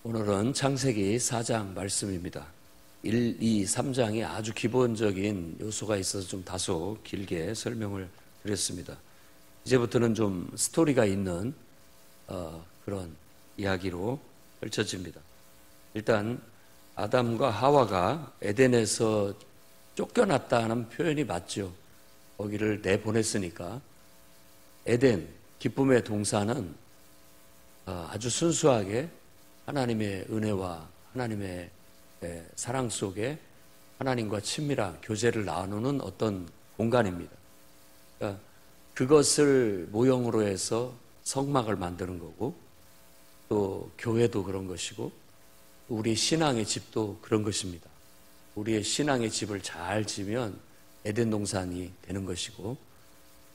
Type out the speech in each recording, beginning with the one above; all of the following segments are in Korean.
오늘은 창세기 4장 말씀입니다. 1, 2, 3장이 아주 기본적인 요소가 있어서 좀 다소 길게 설명을 드렸습니다. 이제부터는 좀 스토리가 있는 그런 이야기로 펼쳐집니다. 일단 아담과 하와가 에덴에서 쫓겨났다는 표현이 맞죠. 거기를 내보냈으니까. 에덴, 기쁨의 동산은 아주 순수하게 하나님의 은혜와 하나님의 사랑 속에 하나님과 친밀한 교제를 나누는 어떤 공간입니다. 그러니까 그것을 모형으로 해서 성막을 만드는 거고, 또 교회도 그런 것이고, 우리 신앙의 집도 그런 것입니다. 우리의 신앙의 집을 잘 지면 에덴 동산이 되는 것이고,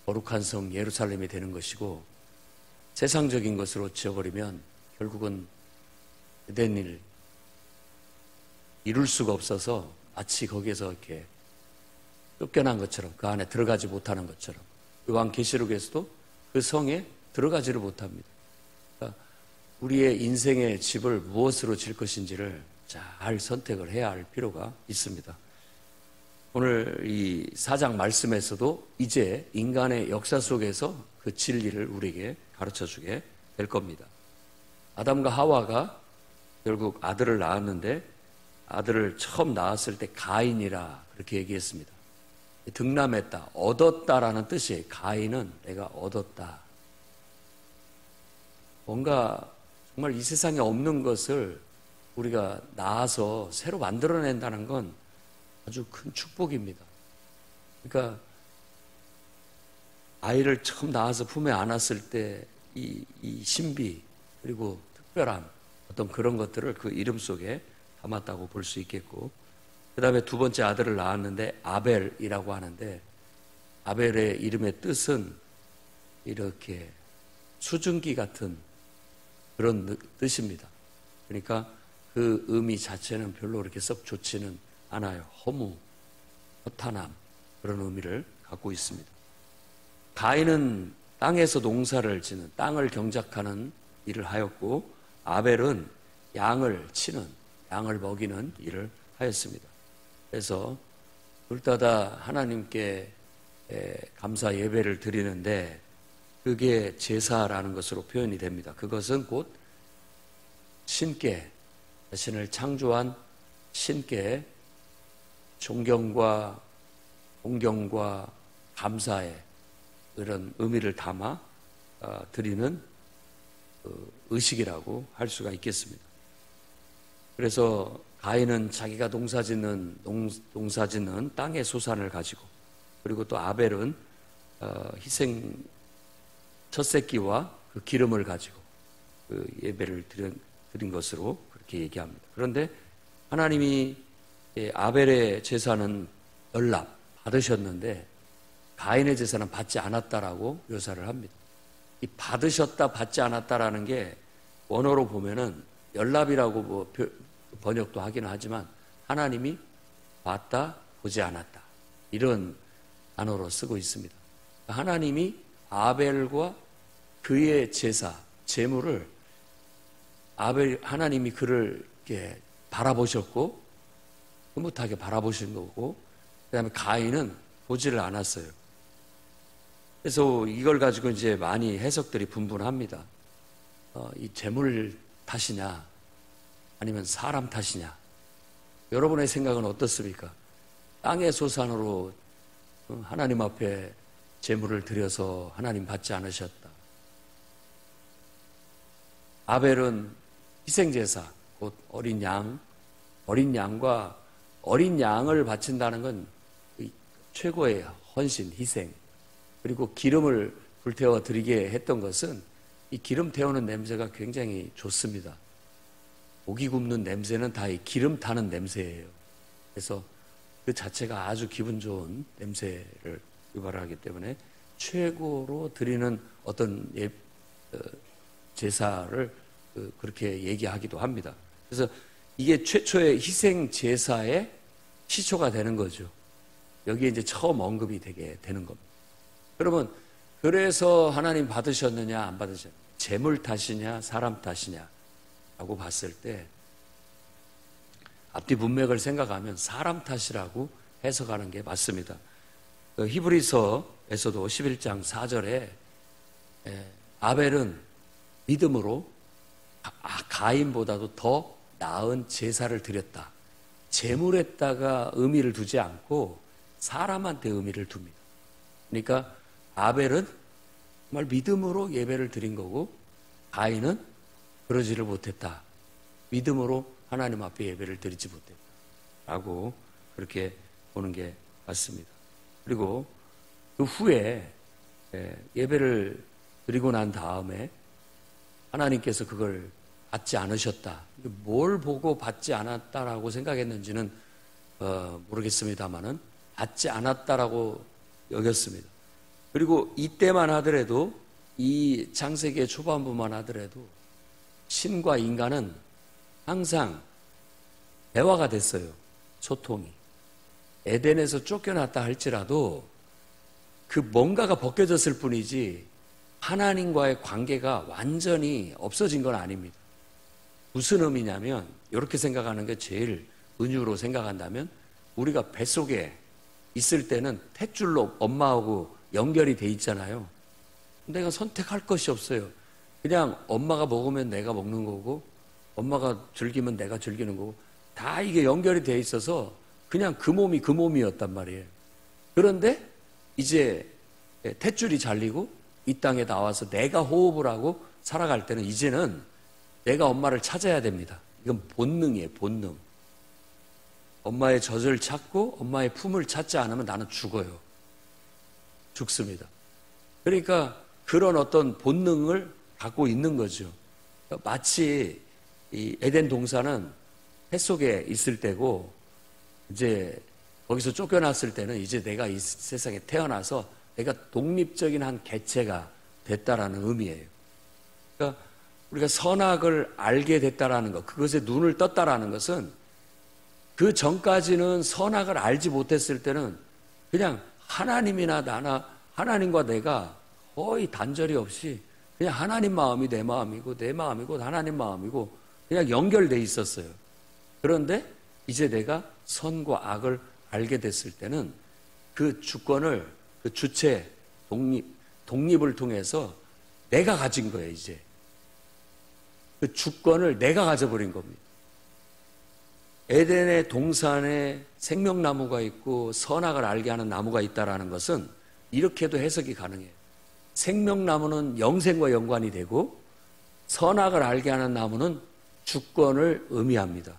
거룩한 성 예루살렘이 되는 것이고, 세상적인 것으로 지어버리면 결국은 에덴을 이룰 수가 없어서 마치 거기에서 이렇게 쫓겨난 것처럼, 그 안에 들어가지 못하는 것처럼, 요한계시록에서도 그 성에 들어가지를 못합니다. 그러니까 우리의 인생의 집을 무엇으로 질 것인지를 잘 선택을 해야 할 필요가 있습니다. 오늘 이 4장 말씀에서도 이제 인간의 역사 속에서 그 진리를 우리에게 가르쳐주게 될 겁니다. 아담과 하와가 결국 아들을 낳았는데, 아들을 처음 낳았을 때 가인이라 그렇게 얘기했습니다. 득남했다, 얻었다라는 뜻이에요. 가인은 내가 얻었다. 뭔가 정말 이 세상에 없는 것을 우리가 낳아서 새로 만들어낸다는 건 아주 큰 축복입니다. 그러니까 아이를 처음 낳아서 품에 안았을 때 이 신비, 그리고 특별함, 어떤 그런 것들을 그 이름 속에 담았다고 볼 수 있겠고, 그 다음에 두 번째 아들을 낳았는데 아벨이라고 하는데, 아벨의 이름의 뜻은 이렇게 수증기 같은 그런 뜻입니다. 그러니까 그 의미 자체는 별로 그렇게 썩 좋지는 않아요. 허무, 허탄함, 그런 의미를 갖고 있습니다. 가인은 땅에서 농사를 짓는, 땅을 경작하는 일을 하였고, 아벨은 양을 치는, 양을 먹이는 일을 하였습니다. 그래서 둘 다 하나님께 감사 예배를 드리는데, 그게 제사라는 것으로 표현이 됩니다. 그것은 곧 신께, 자신을 창조한 신께 존경과 공경과 감사의 그런 의미를 담아 드리는 의식이라고 할 수가 있겠습니다. 그래서 가인은 자기가 농사짓는 땅의 소산을 가지고, 그리고 또 아벨은 희생 첫 새끼와 그 기름을 가지고 그 예배를 드린 것으로 그렇게 얘기합니다. 그런데 하나님이 아벨의 제사는 연락 받으셨는데 가인의 제사는 받지 않았다라고 묘사를 합니다. 이 받으셨다 받지 않았다라는 게 원어로 보면은 연락이라고 뭐 번역도 하기는 하지만, 하나님이 봤다 보지 않았다, 이런 단어로 쓰고 있습니다. 하나님이 아벨과 그의 제사, 제물을 하나님이 그를 이렇게 바라보셨고, 흐뭇하게 바라보신 거고, 그 다음에 가인은 보지를 않았어요. 그래서 이걸 가지고 이제 많이 해석들이 분분합니다. 이 제물 탓이냐, 아니면 사람 탓이냐. 여러분의 생각은 어떻습니까? 땅의 소산으로 하나님 앞에 제물을 드려서 하나님 받지 않으셨다. 아벨은 희생제사, 곧 어린 양과 어린 양을 바친다는 건 최고의 헌신, 희생, 그리고 기름을 불태워 드리게 했던 것은, 이 기름 태우는 냄새가 굉장히 좋습니다. 고기 굽는 냄새는 다 이 기름 타는 냄새예요. 그래서 그 자체가 아주 기분 좋은 냄새를 유발하기 때문에 최고로 드리는 어떤 제사를 그렇게 얘기하기도 합니다. 그래서 이게 최초의 희생 제사의 시초가 되는 거죠. 여기에 이제 처음 언급이 되게 되는 겁니다. 그러면 그래서 하나님 받으셨느냐 안 받으셨느냐, 재물 탓이냐 사람 탓이냐, 탓이라고 봤을 때 앞뒤 문맥을 생각하면 사람 탓이라고 해석하는 게 맞습니다. 히브리서에서도 11장 4절에 아벨은 믿음으로 가인보다도 더 나은 제사를 드렸다. 제물에다가 의미를 두지 않고 사람한테 의미를 둡니다. 그러니까 아벨은 정말 믿음으로 예배를 드린 거고 가인은 그러지를 못했다. 믿음으로 하나님 앞에 예배를 드리지 못했다. 라고 그렇게 보는 게 맞습니다. 그리고 그 후에 예배를 드리고 난 다음에 하나님께서 그걸 받지 않으셨다. 뭘 보고 받지 않았다라고 생각했는지는 모르겠습니다만은 받지 않았다라고 여겼습니다. 그리고 이때만 하더라도 이 창세기의 초반부만 하더라도 신과 인간은 항상 대화가 됐어요. 소통이. 에덴에서 쫓겨났다 할지라도 그 뭔가가 벗겨졌을 뿐이지 하나님과의 관계가 완전히 없어진 건 아닙니다. 무슨 의미냐면 이렇게 생각하는 게 제일 은유로 생각한다면 우리가 뱃속에 있을 때는 탯줄로 엄마하고 연결이 돼 있잖아요. 내가 선택할 것이 없어요. 그냥 엄마가 먹으면 내가 먹는 거고 엄마가 즐기면 내가 즐기는 거고 다 이게 연결이 돼 있어서 그냥 그 몸이 그 몸이었단 말이에요. 그런데 이제 탯줄이 잘리고 이 땅에 나와서 내가 호흡을 하고 살아갈 때는 이제는 내가 엄마를 찾아야 됩니다. 이건 본능이에요, 본능. 엄마의 젖을 찾고 엄마의 품을 찾지 않으면 나는 죽어요. 죽습니다. 그러니까 그런 어떤 본능을 갖고 있는 거죠. 마치 이 에덴 동산은 햇속에 있을 때고 이제 거기서 쫓겨났을 때는 이제 내가 이 세상에 태어나서 내가 독립적인 한 개체가 됐다라는 의미예요. 그러니까 우리가 선악을 알게 됐다라는 것, 그것에 눈을 떴다라는 것은 그 전까지는 선악을 알지 못했을 때는 그냥 하나님이나 나나 하나님과 내가 거의 단절이 없이 그냥 하나님 마음이 내 마음이고 내 마음이고 하나님 마음이고 그냥 연결돼 있었어요. 그런데 이제 내가 선과 악을 알게 됐을 때는 그 주권을, 그 주체, 독립을 통해서 내가 가진 거예요, 이제. 그 주권을 내가 가져버린 겁니다. 에덴의 동산에 생명나무가 있고 선악을 알게 하는 나무가 있다는 것은 이렇게도 해석이 가능해요. 생명나무는 영생과 연관이 되고 선악을 알게 하는 나무는 주권을 의미합니다.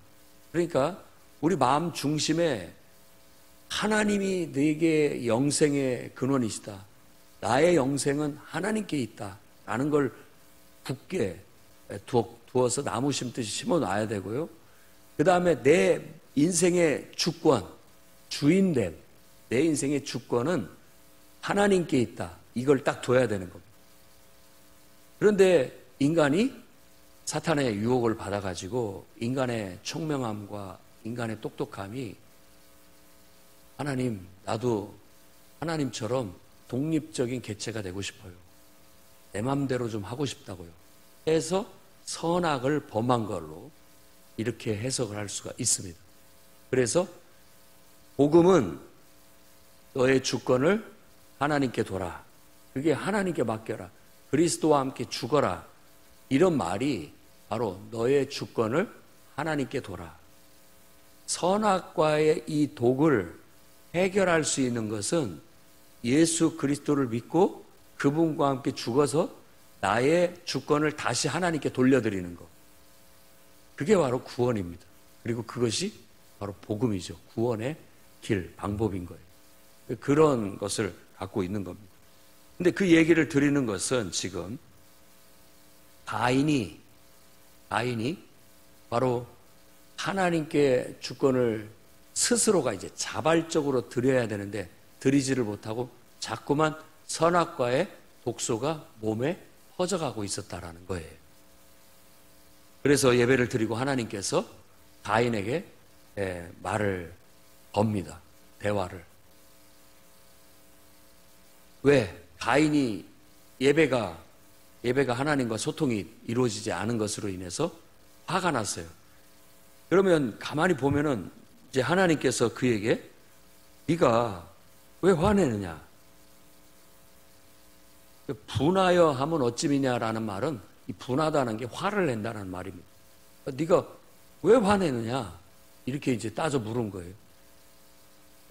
그러니까 우리 마음 중심에 하나님이 내게 영생의 근원이시다. 나의 영생은 하나님께 있다. 라는 걸 굳게 두어서 나무 심듯이 심어놔야 되고요. 그 다음에 내 인생의 주권, 주인됨, 내 인생의 주권은 하나님께 있다. 이걸 딱 둬야 되는 겁니다. 그런데 인간이 사탄의 유혹을 받아가지고 인간의 총명함과 인간의 똑똑함이 하나님, 나도 하나님처럼 독립적인 개체가 되고 싶어요. 내 맘대로 좀 하고 싶다고요. 해서 선악을 범한 걸로 이렇게 해석을 할 수가 있습니다. 그래서 복음은 너의 주권을 하나님께 둬라. 그게 하나님께 맡겨라. 그리스도와 함께 죽어라. 이런 말이 바로 너의 주권을 하나님께 둬라. 선악과의 이 독을 해결할 수 있는 것은 예수 그리스도를 믿고 그분과 함께 죽어서 나의 주권을 다시 하나님께 돌려드리는 것. 그게 바로 구원입니다. 그리고 그것이 바로 복음이죠. 구원의 길, 방법인 거예요. 그런 것을 갖고 있는 겁니다. 근데 그 얘기를 드리는 것은 지금 가인이 바로 하나님께 주권을 스스로가 이제 자발적으로 드려야 되는데 드리지를 못하고 자꾸만 선악과의 독소가 몸에 퍼져가고 있었다라는 거예요. 그래서 예배를 드리고 하나님께서 가인에게 말을 겁니다. 대화를. 왜? 가인이 예배가 하나님과 소통이 이루어지지 않은 것으로 인해서 화가 났어요. 그러면 가만히 보면은 이제 하나님께서 그에게 네가 왜 화내느냐? 분하여 하면 어찌미냐라는 말은 이 분하다는 게 화를 낸다는 말입니다. 네가 왜 화내느냐? 이렇게 이제 따져 물은 거예요.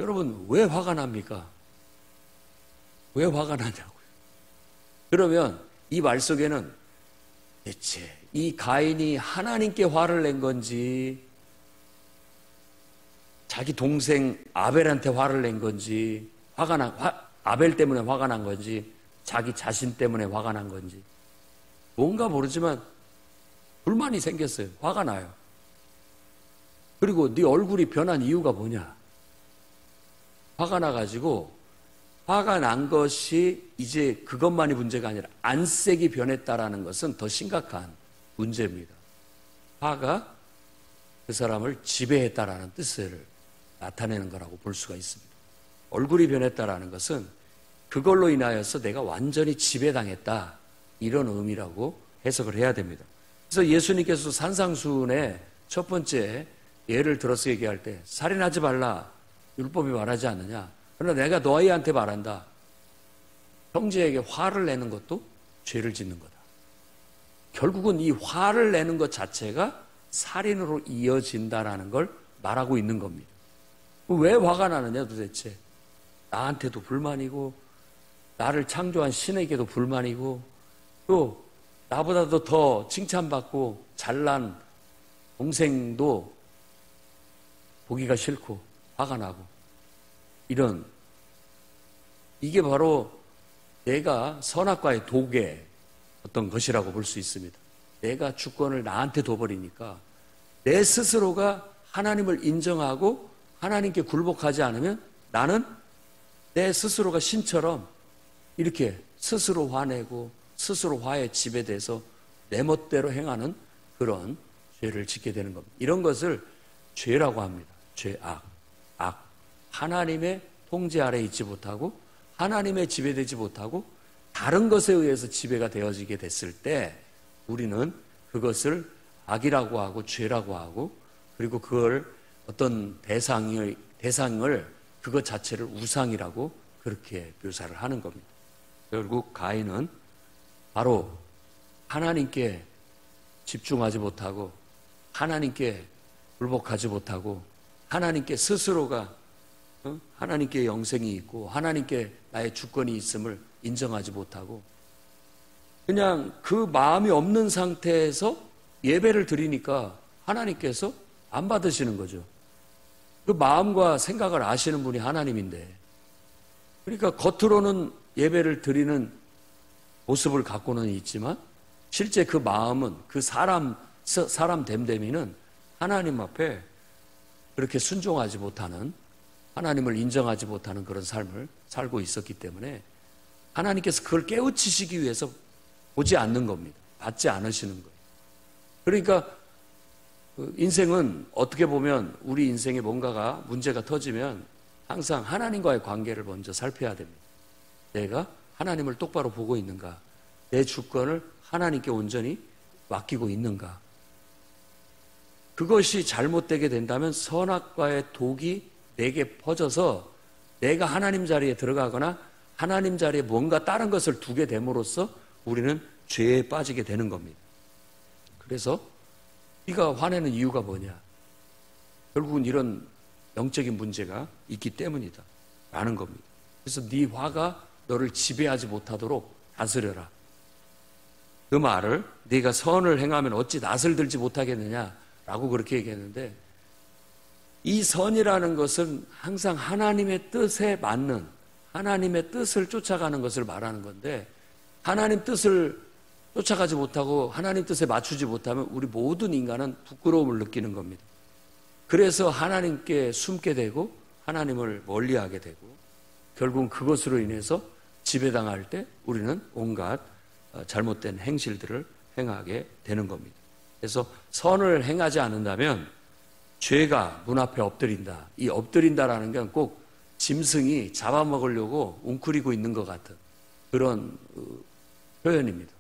여러분, 왜 화가 납니까? 왜 화가 나냐고요. 그러면 이 말 속에는 대체 이 가인이 하나님께 화를 낸 건지, 자기 동생 아벨한테 화를 낸 건지, 아벨 때문에 화가 난 건지, 자기 자신 때문에 화가 난 건지, 뭔가 모르지만 불만이 생겼어요. 화가 나요. 그리고 네 얼굴이 변한 이유가 뭐냐? 화가 나가지고, 화가 난 것이 이제 그것만이 문제가 아니라 안색이 변했다라는 것은 더 심각한 문제입니다. 화가 그 사람을 지배했다라는 뜻을 나타내는 거라고 볼 수가 있습니다. 얼굴이 변했다라는 것은 그걸로 인하여서 내가 완전히 지배당했다, 이런 의미라고 해석을 해야 됩니다. 그래서 예수님께서 산상수훈의 첫 번째 예를 들어서 얘기할 때 살인하지 말라, 율법이 말하지 않느냐. 그러나 내가 너희한테 말한다. 형제에게 화를 내는 것도 죄를 짓는 거다. 결국은 이 화를 내는 것 자체가 살인으로 이어진다라는 걸 말하고 있는 겁니다. 왜 화가 나느냐 도대체. 나한테도 불만이고, 나를 창조한 신에게도 불만이고, 또 나보다도 더 칭찬받고 잘난 동생도 보기가 싫고 화가 나고, 이게 바로 내가 선악과의 독의 어떤 것이라고 볼 수 있습니다. 내가 주권을 나한테 둬버리니까 내 스스로가 하나님을 인정하고 하나님께 굴복하지 않으면 나는 내 스스로가 신처럼 이렇게 스스로 화내고 스스로 화에 지배돼서 내 멋대로 행하는 그런 죄를 짓게 되는 겁니다. 이런 것을 죄라고 합니다. 죄, 악. 하나님의 통제 아래 있지 못하고 하나님의 지배되지 못하고 다른 것에 의해서 지배가 되어지게 됐을 때 우리는 그것을 악이라고 하고 죄라고 하고, 그리고 그걸 어떤 대상을 그것 자체를 우상이라고 그렇게 묘사를 하는 겁니다. 결국 가인은 바로 하나님께 집중하지 못하고 하나님께 굴복하지 못하고 하나님께 스스로가 하나님께 영생이 있고 하나님께 나의 주권이 있음을 인정하지 못하고 그냥 그 마음이 없는 상태에서 예배를 드리니까 하나님께서 안 받으시는 거죠. 그 마음과 생각을 아시는 분이 하나님인데, 그러니까 겉으로는 예배를 드리는 모습을 갖고는 있지만 실제 그 마음은, 그 사람 됨됨이는 하나님 앞에 그렇게 순종하지 못하는, 하나님을 인정하지 못하는 그런 삶을 살고 있었기 때문에 하나님께서 그걸 깨우치시기 위해서 보지 않는 겁니다. 받지 않으시는 거예요. 그러니까 인생은 어떻게 보면 우리 인생에 뭔가가 문제가 터지면 항상 하나님과의 관계를 먼저 살펴야 됩니다. 내가 하나님을 똑바로 보고 있는가? 내 주권을 하나님께 온전히 맡기고 있는가? 그것이 잘못되게 된다면 선악과의 독이 내게 퍼져서 내가 하나님 자리에 들어가거나 하나님 자리에 뭔가 다른 것을 두게 됨으로써 우리는 죄에 빠지게 되는 겁니다. 그래서 네가 화내는 이유가 뭐냐? 결국은 이런 영적인 문제가 있기 때문이다 라는 겁니다. 그래서 네 화가 너를 지배하지 못하도록 다스려라. 그 말을 네가 선을 행하면 어찌 낯을 들지 못하겠느냐라고 그렇게 얘기했는데, 이 선이라는 것은 항상 하나님의 뜻에 맞는, 하나님의 뜻을 쫓아가는 것을 말하는 건데, 하나님 뜻을 쫓아가지 못하고 하나님 뜻에 맞추지 못하면 우리 모든 인간은 부끄러움을 느끼는 겁니다. 그래서 하나님께 숨게 되고 하나님을 멀리하게 되고 결국은 그것으로 인해서 지배당할 때 우리는 온갖 잘못된 행실들을 행하게 되는 겁니다. 그래서 선을 행하지 않는다면 죄가 문 앞에 엎드린다. 이 엎드린다라는 건 꼭 짐승이 잡아먹으려고 웅크리고 있는 것 같은 그런 표현입니다.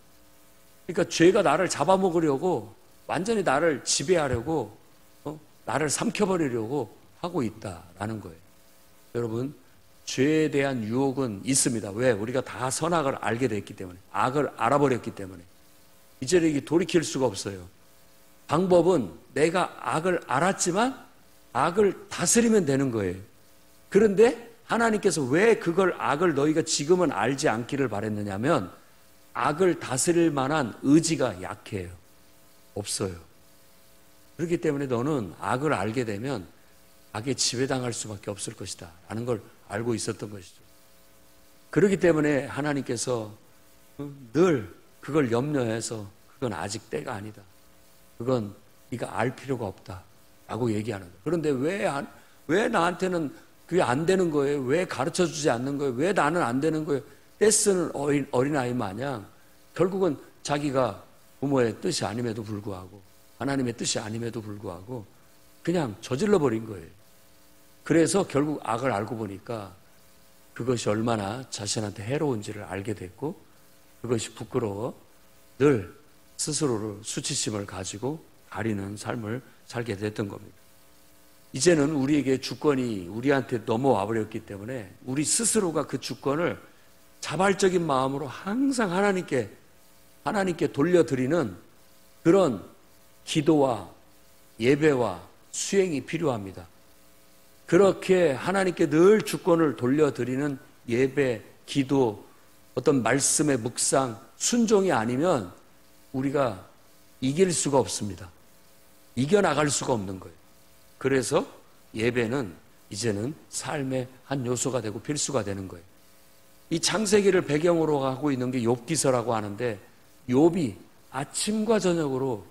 그러니까 죄가 나를 잡아먹으려고 완전히 나를 지배하려고 나를 삼켜버리려고 하고 있다라는 거예요. 여러분, 죄에 대한 유혹은 있습니다. 왜? 우리가 다 선악을 알게 됐기 때문에, 악을 알아버렸기 때문에 이제는 이게 돌이킬 수가 없어요. 방법은 내가 악을 알았지만 악을 다스리면 되는 거예요. 그런데 하나님께서 왜 그걸 악을 너희가 지금은 알지 않기를 바랬느냐면 악을 다스릴 만한 의지가 약해요. 없어요. 그렇기 때문에 너는 악을 알게 되면 악에 지배당할 수밖에 없을 것이다 라는 걸 알고 있었던 것이죠. 그렇기 때문에 하나님께서 늘 그걸 염려해서 그건 아직 때가 아니다. 그건 네가 알 필요가 없다 라고 얘기하는 거예요. 그런데 왜 나한테는 그게 안 되는 거예요? 왜 가르쳐주지 않는 거예요? 왜 나는 안 되는 거예요? 떼쓰는 어린아이 마냥 결국은 자기가 부모의 뜻이 아님에도 불구하고 하나님의 뜻이 아님에도 불구하고 그냥 저질러버린 거예요. 그래서 결국 악을 알고 보니까 그것이 얼마나 자신한테 해로운지를 알게 됐고 그것이 부끄러워 늘 스스로를 수치심을 가지고 가리는 삶을 살게 됐던 겁니다. 이제는 우리에게 주권이 우리한테 넘어와 버렸기 때문에 우리 스스로가 그 주권을 자발적인 마음으로 항상 하나님께 돌려드리는 그런 기도와 예배와 수행이 필요합니다. 그렇게 하나님께 늘 주권을 돌려드리는 예배, 기도, 어떤 말씀의 묵상, 순종이 아니면 우리가 이길 수가 없습니다. 이겨나갈 수가 없는 거예요. 그래서 예배는 이제는 삶의 한 요소가 되고 필수가 되는 거예요. 이 창세기를 배경으로 하고 있는 게 욥기서라고 하는데 욥이 아침과 저녁으로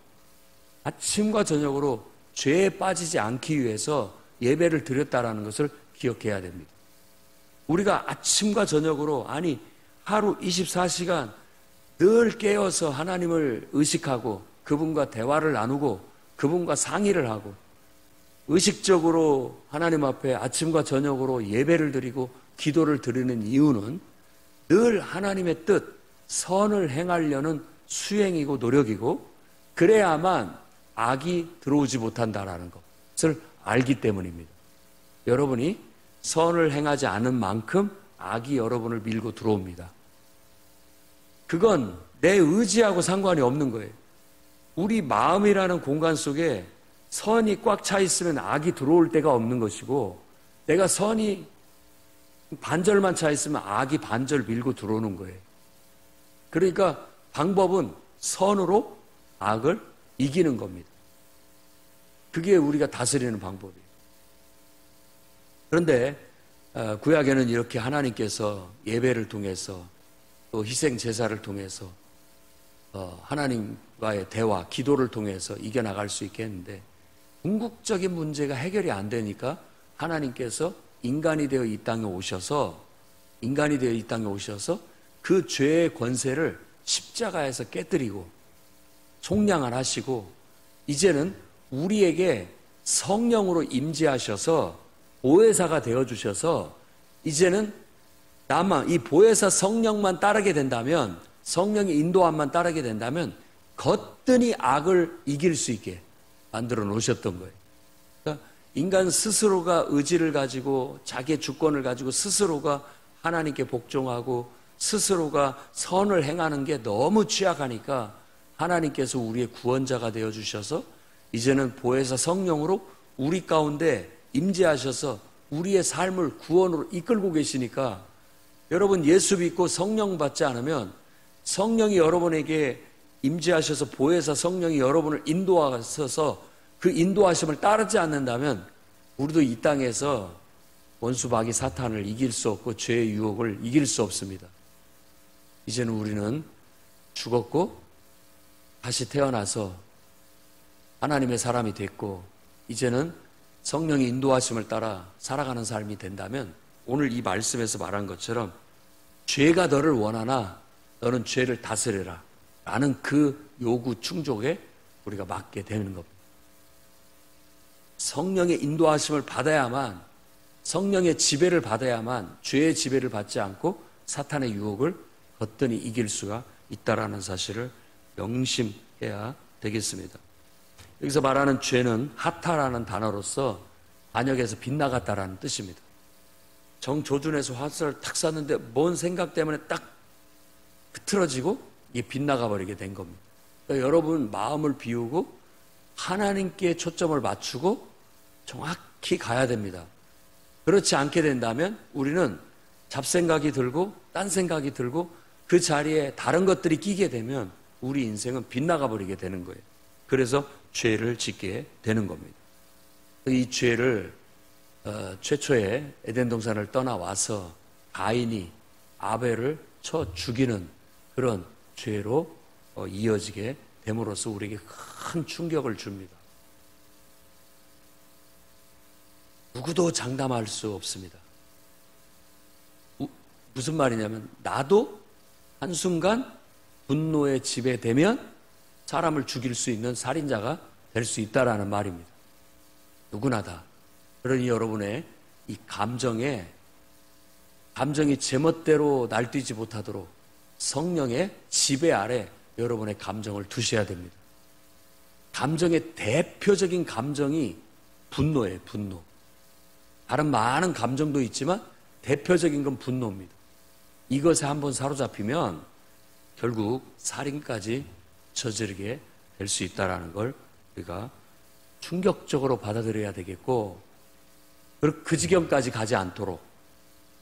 죄에 빠지지 않기 위해서 예배를 드렸다라는 것을 기억해야 됩니다. 우리가 아침과 저녁으로 하루 24시간 늘 깨어서 하나님을 의식하고 그분과 대화를 나누고 그분과 상의를 하고 의식적으로 하나님 앞에 아침과 저녁으로 예배를 드리고 기도를 드리는 이유는 늘 하나님의 뜻, 선을 행하려는 수행이고 노력이고 그래야만 악이 들어오지 못한다라는 것을 알기 때문입니다. 여러분이 선을 행하지 않은 만큼 악이 여러분을 밀고 들어옵니다. 그건 내 의지하고 상관이 없는 거예요. 우리 마음이라는 공간 속에 선이 꽉 차 있으면 악이 들어올 데가 없는 것이고 내가 선이 반절만 차 있으면 악이 반절 밀고 들어오는 거예요. 그러니까 방법은 선으로 악을 이기는 겁니다. 그게 우리가 다스리는 방법이에요. 그런데 구약에는 이렇게 하나님께서 예배를 통해서 또 희생 제사를 통해서 하나님과의 대화, 기도를 통해서 이겨나갈 수 있게 했는데 궁극적인 문제가 해결이 안 되니까 하나님께서 인간이 되어 이 땅에 오셔서 그 죄의 권세를 십자가에서 깨뜨리고 속량을 하시고 이제는 우리에게 성령으로 임재하셔서 보혜사가 되어주셔서 이제는 다만 이 보혜사 성령만 따르게 된다면 성령의 인도함만 따르게 된다면 거뜬히 악을 이길 수 있게 만들어 놓으셨던 거예요. 그러니까 인간 스스로가 의지를 가지고 자기의 주권을 가지고 스스로가 하나님께 복종하고 스스로가 선을 행하는 게 너무 취약하니까 하나님께서 우리의 구원자가 되어주셔서 이제는 보혜사 성령으로 우리 가운데 임재하셔서 우리의 삶을 구원으로 이끌고 계시니까 여러분 예수 믿고 성령 받지 않으면 성령이 여러분에게 임재하셔서 보혜사 성령이 여러분을 인도하셔서 그 인도하심을 따르지 않는다면 우리도 이 땅에서 원수 마귀 사탄을 이길 수 없고 죄의 유혹을 이길 수 없습니다. 이제는 우리는 죽었고 다시 태어나서 하나님의 사람이 됐고 이제는 성령의 인도하심을 따라 살아가는 삶이 된다면 오늘 이 말씀에서 말한 것처럼 죄가 너를 원하나 너는 죄를 다스려라 라는 그 요구 충족에 우리가 맞게 되는 겁니다. 성령의 인도하심을 받아야만 성령의 지배를 받아야만 죄의 지배를 받지 않고 사탄의 유혹을 거뜬히 이길 수가 있다라는 사실을 명심해야 되겠습니다. 여기서 말하는 죄는 하타라는 단어로서 반역에서 빗나갔다라는 뜻입니다. 정조준에서 화살을 탁 쐈는데 뭔 생각 때문에 딱 흐트러지고 이게 빗나가 버리게 된 겁니다. 그러니까 여러분 마음을 비우고 하나님께 초점을 맞추고 정확히 가야 됩니다. 그렇지 않게 된다면 우리는 잡생각이 들고 딴 생각이 들고 그 자리에 다른 것들이 끼게 되면 우리 인생은 빗나가 버리게 되는 거예요. 그래서 죄를 짓게 되는 겁니다. 이 죄를 최초에 에덴 동산을 떠나와서 가인이 아벨을 쳐 죽이는 그런 죄로 이어지게 됨으로써 우리에게 큰 충격을 줍니다. 누구도 장담할 수 없습니다. 무슨 말이냐면 나도 한순간 분노에 지배되면 사람을 죽일 수 있는 살인자가 될 수 있다라는 말입니다. 누구나 다. 그러니 여러분의 이 감정이 제멋대로 날뛰지 못하도록 성령의 지배 아래 여러분의 감정을 두셔야 됩니다. 감정의 대표적인 감정이 분노예요, 분노. 다른 많은 감정도 있지만 대표적인 건 분노입니다. 이것에 한번 사로잡히면 결국 살인까지 저지르게 될 수 있다는 걸 우리가 충격적으로 받아들여야 되겠고, 그 지경까지 가지 않도록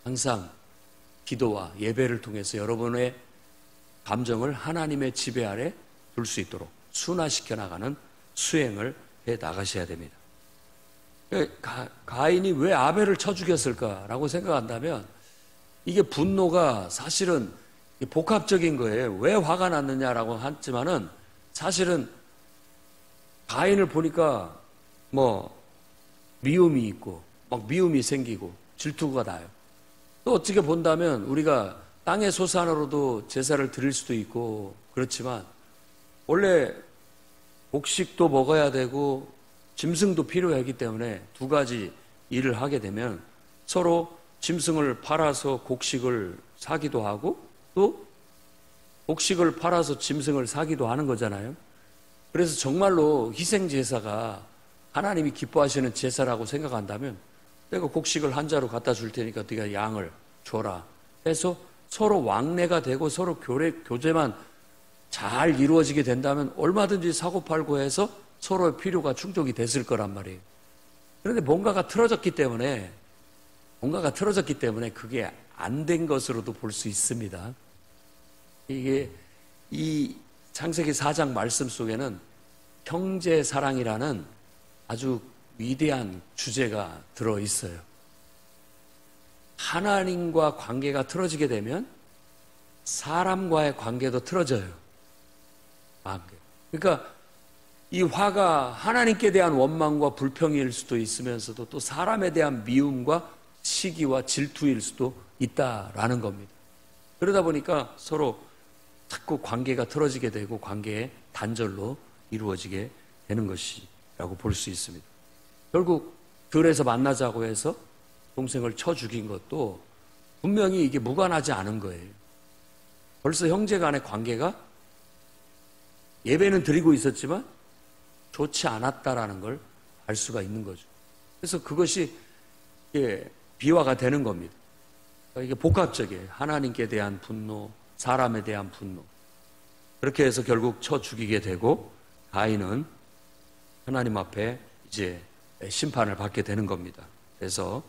항상 기도와 예배를 통해서 여러분의 감정을 하나님의 지배 아래 둘 수 있도록 순화시켜 나가는 수행을 해 나가셔야 됩니다. 가인이 왜 아벨을 쳐 죽였을까라고 생각한다면 이게 분노가 사실은 복합적인 거예요. 왜 화가 났느냐라고 하지만은 사실은 가인을 보니까 미움이 있고 막 미움이 생기고 질투가 나요. 또 어떻게 본다면 우리가 땅의 소산으로도 제사를 드릴 수도 있고 그렇지만 원래 곡식도 먹어야 되고 짐승도 필요하기 때문에 두 가지 일을 하게 되면 서로 짐승을 팔아서 곡식을 사기도 하고 또 곡식을 팔아서 짐승을 사기도 하는 거잖아요. 그래서 정말로 희생제사가 하나님이 기뻐하시는 제사라고 생각한다면 내가 곡식을 한 자루 갖다 줄 테니까 네가 양을 줘라 해서 서로 왕래가 되고 서로 교제만 잘 이루어지게 된다면 얼마든지 사고팔고 해서 서로의 필요가 충족이 됐을 거란 말이에요. 그런데 뭔가가 틀어졌기 때문에 그게 안 된 것으로도 볼 수 있습니다. 이게 이 창세기 4장 말씀 속에는 형제 사랑이라는 아주 위대한 주제가 들어 있어요. 하나님과 관계가 틀어지게 되면 사람과의 관계도 틀어져요. 그러니까 이 화가 하나님께 대한 원망과 불평일 수도 있으면서도 또 사람에 대한 미움과 시기와 질투일 수도 있다라는 겁니다. 그러다 보니까 서로 자꾸 관계가 틀어지게 되고 관계의 단절로 이루어지게 되는 것이라고 볼 수 있습니다. 결국 들에서 만나자고 해서 동생을 쳐 죽인 것도 분명히 이게 무관하지 않은 거예요. 벌써 형제 간의 관계가 예배는 드리고 있었지만 좋지 않았다라는 걸 알 수가 있는 거죠. 그래서 그것이 비화가 되는 겁니다. 이게 복합적이에요. 하나님께 대한 분노, 사람에 대한 분노. 그렇게 해서 결국 쳐 죽이게 되고 가인은 하나님 앞에 이제 심판을 받게 되는 겁니다. 그래서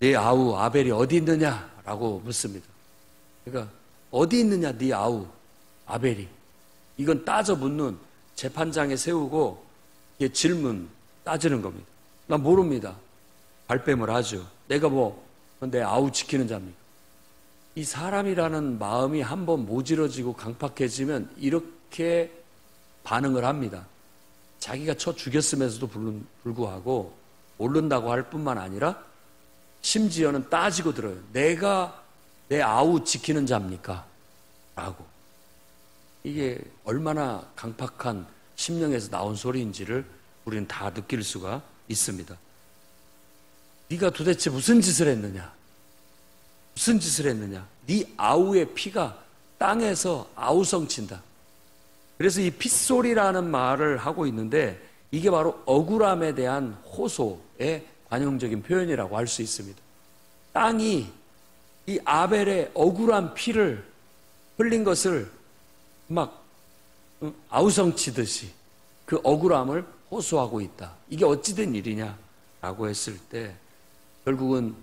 네 아우 아벨이 어디 있느냐라고 묻습니다. 그러니까 어디 있느냐 네 아우 아벨이. 이건 따져 묻는 재판장에 세우고 질문 따지는 겁니다. 나 모릅니다. 발뺌을 하죠. 내가 내 아우 지키는 자입니까? 이 사람이라는 마음이 한번 모질어지고 강팍해지면 이렇게 반응을 합니다. 자기가 쳐 죽였음에도 불구하고 모른다고 할 뿐만 아니라 심지어는 따지고 들어요. 내가 내 아우 지키는 자입니까? 라고. 이게 얼마나 강팍한 심령에서 나온 소리인지를 우리는 다 느낄 수가 있습니다. 네가 도대체 무슨 짓을 했느냐? 네 아우의 피가 땅에서 아우성친다. 그래서 이 핏소리라는 말을 하고 있는데 이게 바로 억울함에 대한 호소의 관용적인 표현이라고 할 수 있습니다. 땅이 이 아벨의 억울한 피를 흘린 것을 막 아우성치듯이 그 억울함을 호소하고 있다. 이게 어찌된 일이냐라고 했을 때 결국은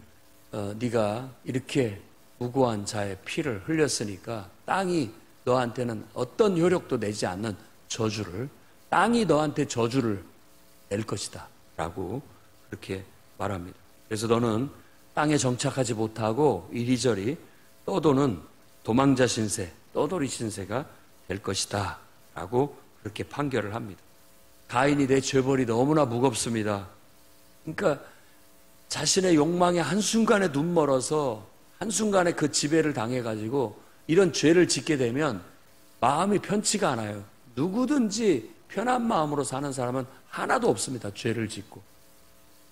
네가 이렇게 무고한 자의 피를 흘렸으니까 땅이 너한테는 어떤 효력도 내지 않는 저주를, 땅이 너한테 저주를 낼 것이다 라고 그렇게 말합니다. 그래서 너는 땅에 정착하지 못하고 이리저리 떠도는 도망자 신세, 떠돌이 신세가 될 것이다 라고 그렇게 판결을 합니다. 가인이 내 죄벌이 너무나 무겁습니다. 그러니까 자신의 욕망에 한순간에 눈 멀어서 한순간에 그 지배를 당해가지고 이런 죄를 짓게 되면 마음이 편치가 않아요. 누구든지 편한 마음으로 사는 사람은 하나도 없습니다. 죄를 짓고.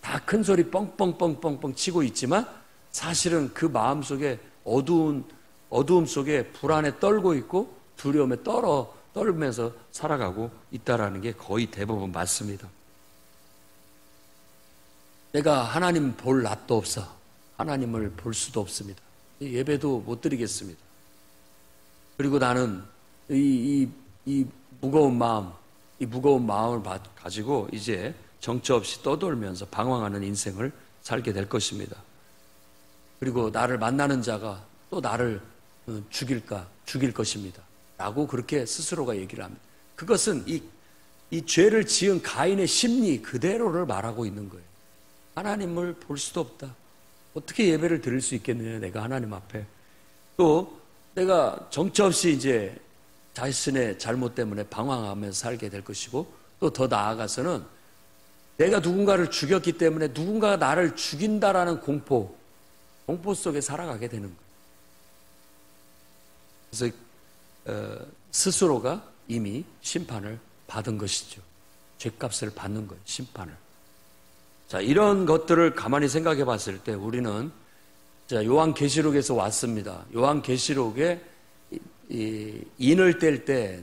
다 큰 소리 뻥뻥뻥뻥뻥 치고 있지만 사실은 그 마음 속에 어두움 속에 불안에 떨고 있고 두려움에 떨면서 살아가고 있다라는 게 거의 대부분 맞습니다. 내가 하나님 볼 낯도 없어. 하나님을 볼 수도 없습니다. 예배도 못 드리겠습니다. 그리고 나는 이 무거운 마음을 가지고 이제 정처 없이 떠돌면서 방황하는 인생을 살게 될 것입니다. 그리고 나를 만나는 자가 또 나를 죽일 것입니다. 라고 그렇게 스스로가 얘기를 합니다. 그것은 이 죄를 지은 가인의 심리 그대로를 말하고 있는 거예요. 하나님을 볼 수도 없다. 어떻게 예배를 드릴 수 있겠느냐, 내가 하나님 앞에. 또 내가 정처 없이 이제 자신의 잘못 때문에 방황하면서 살게 될 것이고, 또 더 나아가서는 내가 누군가를 죽였기 때문에 누군가가 나를 죽인다라는 공포 속에 살아가게 되는 거예요. 그래서 스스로가 이미 심판을 받은 것이죠. 죄값을 받는 거예요, 심판을. 자, 이런 것들을 가만히 생각해 봤을 때 우리는 요한계시록에서 왔습니다. 요한계시록에 인을 뗄 때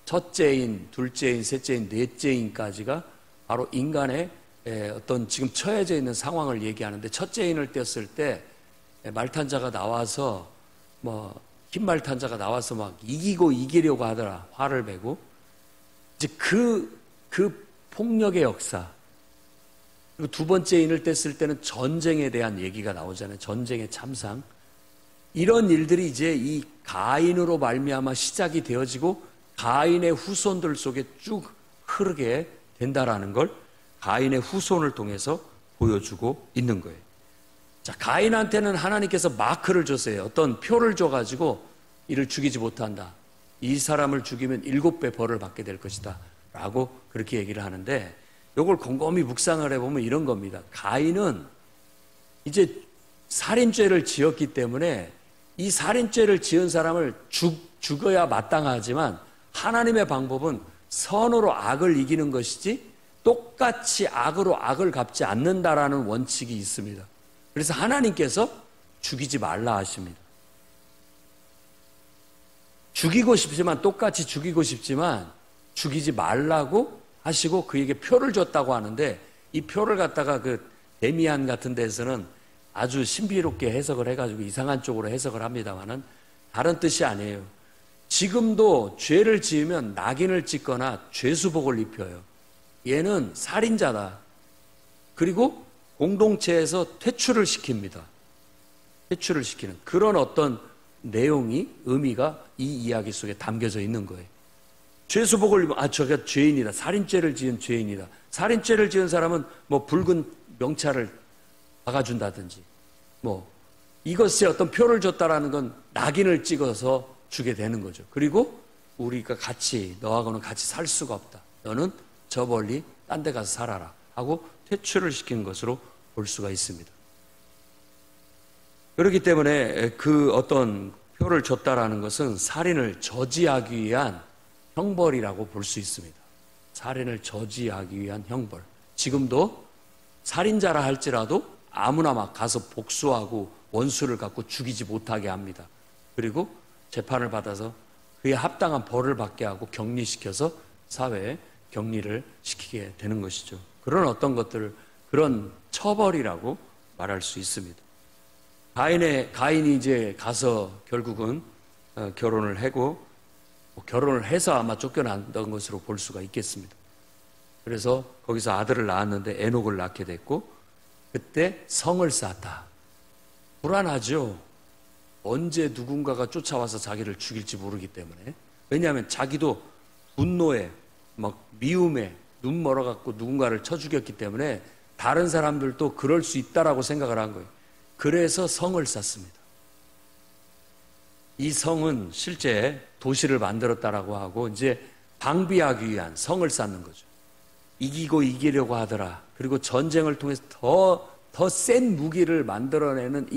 첫째인, 둘째인, 셋째인, 넷째인까지가 바로 인간의 어떤 지금 처해져 있는 상황을 얘기하는데, 첫째인을 뗐을 때 말탄자가 나와서 흰 말탄자가 나와서 막 이기려고 하더라. 화를 내고. 이제 그 폭력의 역사. 그리고 두 번째 인을 뗐을 때는 전쟁에 대한 얘기가 나오잖아요. 전쟁의 참상. 이런 일들이 이제 이 가인으로 말미암아 시작이 되어지고 가인의 후손들 속에 쭉 흐르게 된다라는 걸 가인의 후손을 통해서 보여주고 있는 거예요. 자, 가인한테는 하나님께서 마크를 줬어요. 어떤 표를 줘가지고 이를 죽이지 못한다. 이 사람을 죽이면 7배 벌을 받게 될 것이다. 라고 그렇게 얘기를 하는데, 이걸 곰곰이 묵상을 해보면 이런 겁니다. 가인은 이제 살인죄를 지었기 때문에 이 살인죄를 지은 사람을 죽어야 마땅하지만 하나님의 방법은 선으로 악을 이기는 것이지 똑같이 악으로 악을 갚지 않는다라는 원칙이 있습니다. 그래서 하나님께서 죽이지 말라 하십니다. 죽이고 싶지만, 똑같이 죽이고 싶지만 죽이지 말라고 하시고 그에게 표를 줬다고 하는데, 이 표를 갖다가 그 데미안 같은 데서는 아주 신비롭게 해석을 해가지고 이상한 쪽으로 해석을 합니다만은 다른 뜻이 아니에요. 지금도 죄를 지으면 낙인을 찍거나 죄수복을 입혀요. 얘는 살인자다. 그리고 공동체에서 퇴출을 시킵니다. 퇴출을 시키는 그런 어떤 내용이, 의미가 이 이야기 속에 담겨져 있는 거예요. 죄수복을 입으면 저게 죄인이다. 살인죄를 지은 죄인이다. 살인죄를 지은 사람은 붉은 명찰을 박아준다든지 이것에 어떤 표를 줬다라는 건 낙인을 찍어서 주게 되는 거죠. 그리고 우리가 너하고는 같이 살 수가 없다. 너는 저 멀리 딴 데 가서 살아라 하고 퇴출을 시키는 것으로 볼 수가 있습니다. 그렇기 때문에 그 어떤 표를 줬다라는 것은 살인을 저지하기 위한 형벌이라고 볼 수 있습니다. 살인을 저지하기 위한 형벌. 지금도 살인자라 할지라도 아무나 막 가서 복수하고 원수를 갖고 죽이지 못하게 합니다. 그리고 재판을 받아서 그에 합당한 벌을 받게 하고 격리시켜서 사회에 격리를 시키게 되는 것이죠. 그런 어떤 것들을 그런 처벌이라고 말할 수 있습니다. 가인이 이제 가서 결국은 결혼을 하고 결혼을 해서 아마 쫓겨났던 것으로 볼 수가 있겠습니다. 그래서 거기서 아들을 낳았는데 에녹을 낳게 됐고 그때 성을 쌓았다. 불안하죠. 언제 누군가가 쫓아와서 자기를 죽일지 모르기 때문에. 왜냐하면 자기도 분노에 막 미움에 눈 멀어갖고 누군가를 쳐 죽였기 때문에 다른 사람들도 그럴 수 있다라고 생각을 한 거예요. 그래서 성을 쌓습니다. 이 성은 실제 도시를 만들었다라고 하고 이제 방비하기 위한 성을 쌓는 거죠. 이기고 이기려고 하더라. 그리고 전쟁을 통해서 더 센 무기를 만들어내는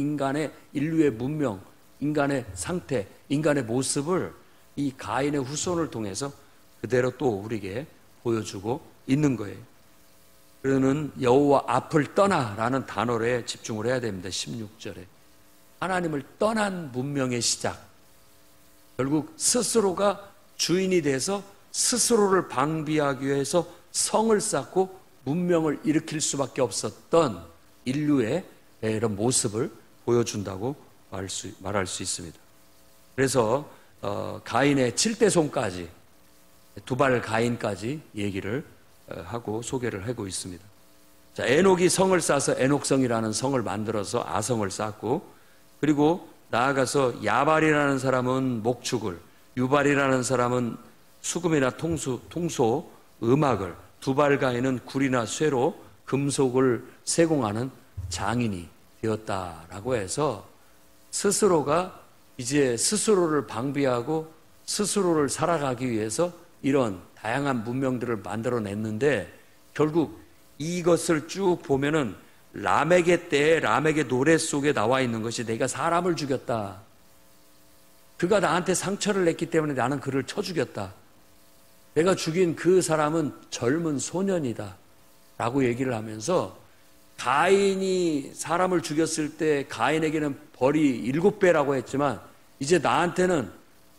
인류의 문명, 인간의 상태, 인간의 모습을 이 가인의 후손을 통해서 그대로 또 우리에게 보여주고 있는 거예요. 그러는 여호와 앞을 떠나라는 단어에 집중을 해야 됩니다. 16절에. 하나님을 떠난 문명의 시작. 결국 스스로가 주인이 돼서 스스로를 방비하기 위해서 성을 쌓고 문명을 일으킬 수밖에 없었던 인류의 이런 모습을 보여준다고 말할 수 있습니다. 그래서 가인의 7대손까지 두발 가인까지 얘기를 하고 소개를 하고 있습니다. 자, 에녹이 성을 쌓아서 에녹성이라는 성을 만들어서 아성을 쌓고 그리고 나아가서 야발이라는 사람은 목축을, 유발이라는 사람은 수금이나 통소, 음악을, 두발 가인은 굴이나 쇠로 금속을 세공하는 장인이 되었다라고 해서 스스로가 이제 스스로를 방비하고 스스로를 살아가기 위해서 이런 다양한 문명들을 만들어냈는데 결국 이것을 쭉 보면은 라멕의 때에 라멕의 노래 속에 나와 있는 것이 내가 사람을 죽였다. 그가 나한테 상처를 냈기 때문에 나는 그를 쳐 죽였다. 내가 죽인 그 사람은 젊은 소년이다. 라고 얘기를 하면서 가인이 사람을 죽였을 때 가인에게는 벌이 7배라고 했지만 이제 나한테는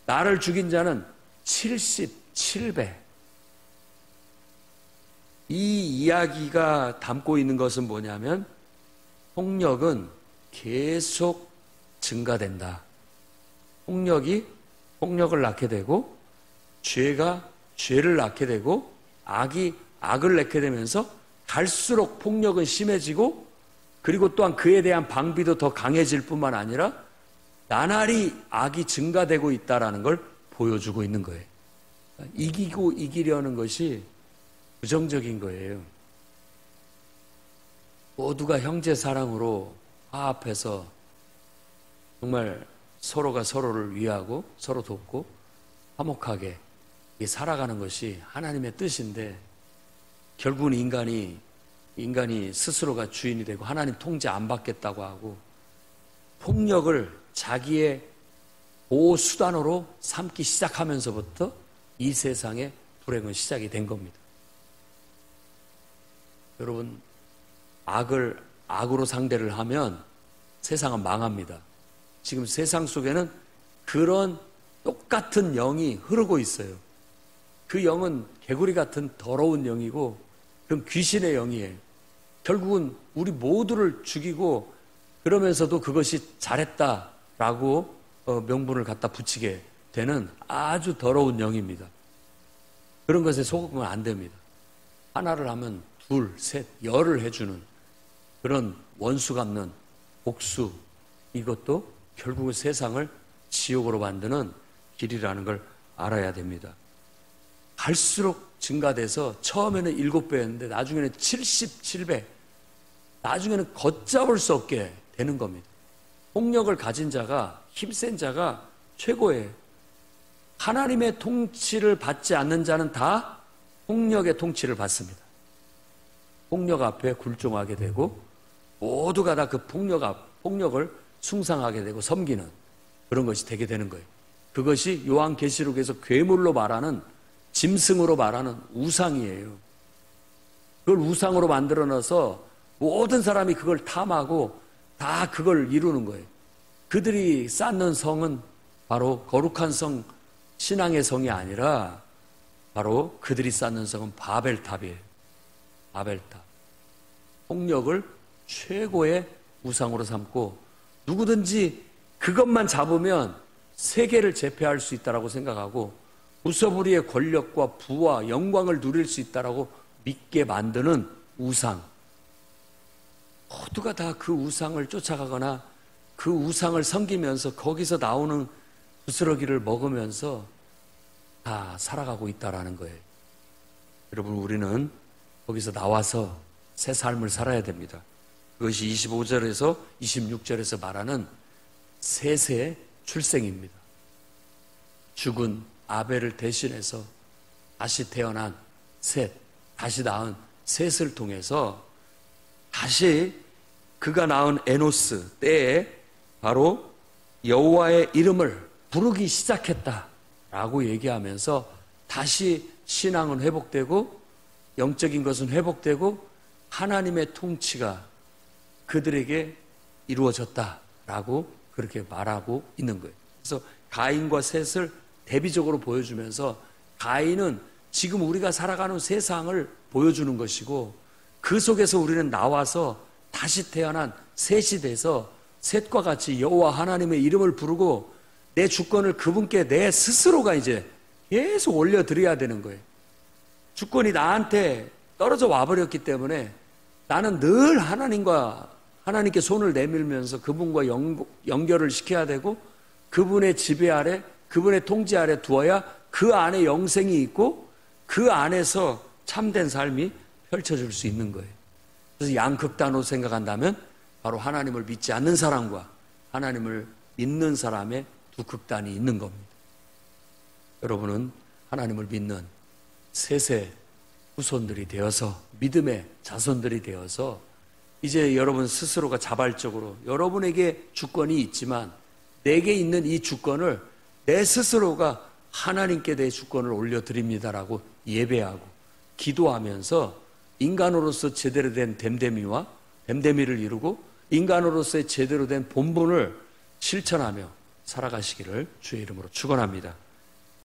나를 죽인 자는 77배. 이 이야기가 담고 있는 것은 뭐냐면 폭력은 계속 증가된다. 폭력이 폭력을 낳게 되고 죄가 죄를 낳게 되고 악이 악을 낳게 되면서 갈수록 폭력은 심해지고 그리고 또한 그에 대한 방비도 더 강해질 뿐만 아니라 나날이 악이 증가되고 있다는 걸 보여주고 있는 거예요. 이기고 이기려는 것이 부정적인 거예요. 모두가 형제 사랑으로 화합해서 정말 서로가 서로를 위하고 서로 돕고 화목하게 살아가는 것이 하나님의 뜻인데 결국은 인간이 스스로가 주인이 되고 하나님 통제 안 받겠다고 하고 폭력을 자기의 보호 수단으로 삼기 시작하면서부터 이 세상의 불행은 시작이 된 겁니다. 여러분, 악을 악으로 상대를 하면 세상은 망합니다. 지금 세상 속에는 그런 똑같은 영이 흐르고 있어요. 그 영은 개구리 같은 더러운 영이고 그건 귀신의 영이에요. 결국은 우리 모두를 죽이고 그러면서도 그것이 잘했다라고 명분을 갖다 붙이게 되는 아주 더러운 영입니다. 그런 것에 속으면 안 됩니다. 하나를 하면 둘, 셋, 열을 해주는 그런 원수 갚는 복수, 이것도 결국은 세상을 지옥으로 만드는 길이라는 걸 알아야 됩니다. 갈수록 증가돼서 처음에는 7배였는데 나중에는 77배, 나중에는 걷잡을 수 없게 되는 겁니다. 폭력을 가진 자가, 힘센 자가 최고예요. 하나님의 통치를 받지 않는 자는 다 폭력의 통치를 받습니다. 폭력 앞에 굴종하게 되고 모두가 다 그 폭력을 숭상하게 되고 섬기는 그런 것이 되게 되는 거예요. 그것이 요한계시록에서 괴물로 말하는 짐승으로 말하는 우상이에요. 그걸 우상으로 만들어 놔서 모든 사람이 그걸 탐하고 다 그걸 이루는 거예요. 그들이 쌓는 성은 바로 거룩한 성 신앙의 성이 아니라 바로 그들이 쌓는 성은 바벨탑이에요. 바벨탑. 폭력을 최고의 우상으로 삼고 누구든지 그것만 잡으면 세계를 제패할 수 있다라고 생각하고 무소불위의 권력과 부와 영광을 누릴 수 있다라고 믿게 만드는 우상. 모두가 다 그 우상을 쫓아가거나 그 우상을 섬기면서 거기서 나오는 부스러기를 먹으면서 다 살아가고 있다라는 거예요. 여러분, 우리는 거기서 나와서 새 삶을 살아야 됩니다. 그것이 25절에서 26절에서 말하는 셋의 출생입니다. 죽은 아벨을 대신해서 다시 태어난 셋, 다시 낳은 셋을 통해서 다시 그가 낳은 에노스 때에 바로 여호와의 이름을 부르기 시작했다라고 얘기하면서 다시 신앙은 회복되고 영적인 것은 회복되고 하나님의 통치가 그들에게 이루어졌다라고 그렇게 말하고 있는 거예요. 그래서 가인과 셋을 대비적으로 보여주면서 가인은 지금 우리가 살아가는 세상을 보여주는 것이고 그 속에서 우리는 나와서 다시 태어난 셋이 돼서 셋과 같이 여호와 하나님의 이름을 부르고 내 주권을 그분께 내 스스로가 이제 계속 올려드려야 되는 거예요. 주권이 나한테 떨어져 와버렸기 때문에 나는 늘 하나님께 손을 내밀면서 그분과 연결을 시켜야 되고 그분의 지배 아래, 그분의 통제 아래 두어야 그 안에 영생이 있고 그 안에서 참된 삶이 펼쳐질 수 있는 거예요. 그래서 양극단으로 생각한다면 바로 하나님을 믿지 않는 사람과 하나님을 믿는 사람의 두 극단이 있는 겁니다. 여러분은 하나님을 믿는 셋의 후손들이 되어서 믿음의 자손들이 되어서 이제 여러분 스스로가 자발적으로 여러분에게 주권이 있지만 내게 있는 이 주권을 내 스스로가 하나님께 내 주권을 올려드립니다라고 예배하고 기도하면서 인간으로서 제대로 된 됨됨이와 됨됨이를 이루고 인간으로서의 제대로 된 본분을 실천하며 살아가시기를 주의 이름으로 축원합니다.